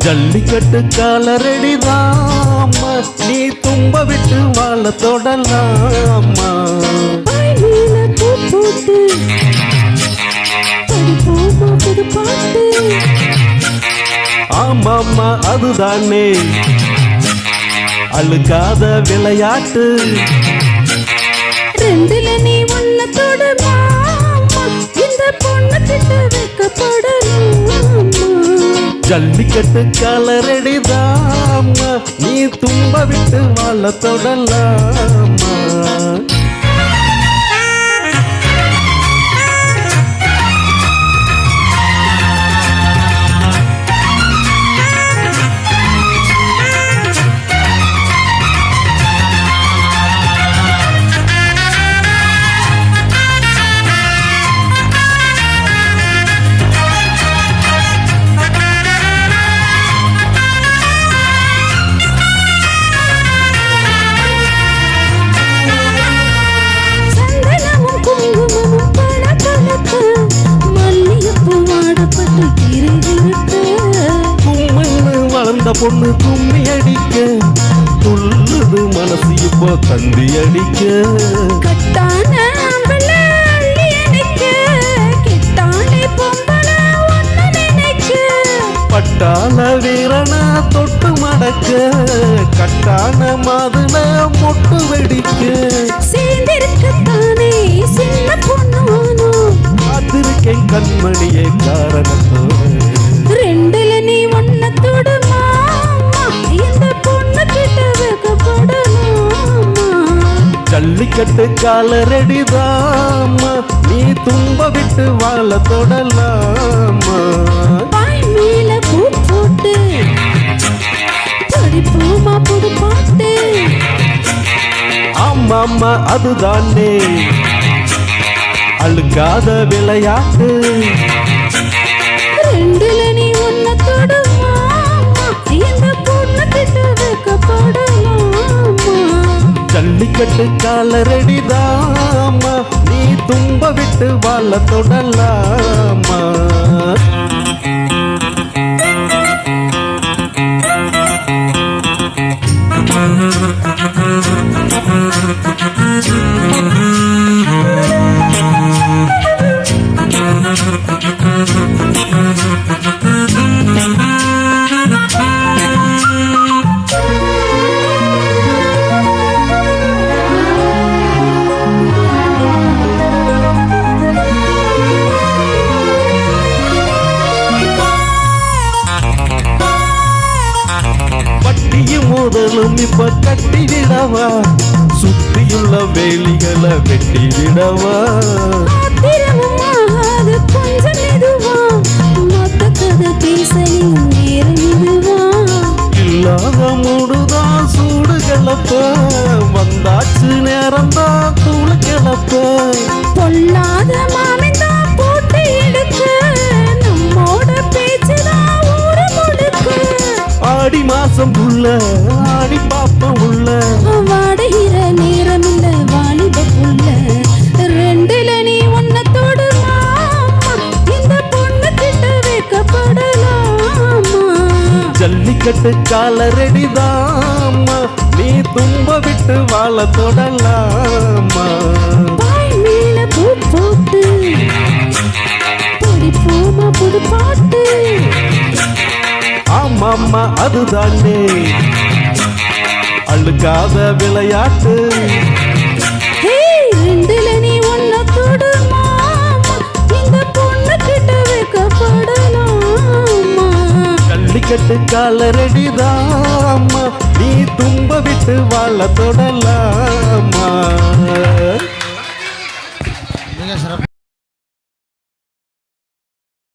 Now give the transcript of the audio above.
ஜல்லிக்கட்டு காலரடிதாம்மா, நீ தும்ப விட்டு வாழ தொடலாமா. ஆமாம்மா அதுதானே அழுக்காத விளையாட்டு. ரெண்டுல நீ உள்ள தொடுமா, இந்த பொண்ணு கிட்ட வைக்கப்படலாம். ஜல்லிக்கட்டு காலரடிதாம்மா, நீ தும்ப விட்டு வாழ தொடலாமா. வளர்ந்த பொண்ணு கும்மி அடிக்க, துள்ளுது மனசு இப்போ தந்தி அடிக்க. கட்டான பட்டாள வீரன தொட்டு மடக்க, கட்டான மாதுள மொட்டு வெடிக்க. சேர்ந்திருக்கத்தானே சின்ன பொண்ணு காத்திருக்கேன் கண்மணியே காரணத்தோடு. ரெண்டுல நீ ஒன்ன தொடுமா, இந்த பொண்ணு கிட்ட வைக்கப்படலாமா. ஜல்லிக்கட்டு காலரடிதாம்மா, நீ தும்ப விட்டு வாழ தொடலாமா. மேல பூ போட்டு படிப்போமா புது பாட்டு. ஆமாம்மா அதுதானே அழுக்காத விளையாட்டு. ரெண்டுல நீ உன்ன தொடுமா, இந்த பொண்ணு கிட்ட வைக்கப்படலாமா. ஜல்லிக்கட்டு காலரடிதாம்மா, நீ தும்ப விட்டு வாழ தொடலாமா. முதலும் இப்ப கட்டி விடவா, சுத்தியுள்ள வேலிகளை வெட்டி விடவா. கொஞ்சம் மெதுவா, மொத்த கதை பேச நேரம் இதுவா. இல்லாத மூடுதான் சூடு கிளப்ப, வந்தாச்சு நேரம்தான் தூள் கிளப்ப. பொல்லாத மாமிதான் போட்டு எடுக்க, நம்மோட பேச்சுதான் ஊரு முழுக்க. ஆடி மாசம் புள்ள ஆடி பாப்பம் உள்ள, வாடுகிற நேரம் இல்ல வாலிப புள்ள. ரெண்டுல நீ ஒன்ன தொடுமா, இந்த பொண்ணு கிட்ட வைக்கப்படலாமா. ஜல்லிக்கட்டு காலரடிதாம்மா, நீ தும்ப விட்டு வாழ தொடலாமா. மேல பூ போட்டு படிப்போமா புது பாட்டு. ஆமாம்மா அதுதானே அழுக்காத விளையாட்டு. ரெண்டுல நீ ஒன்ன தொடுமா, இந்த பொண்ணு கிட்ட வைக்கப்படலாமா. ஜல்லிக்கட்டு காலரடிதாம்மா, நீ தும்ப விட்டு வாழ தொடலாமா.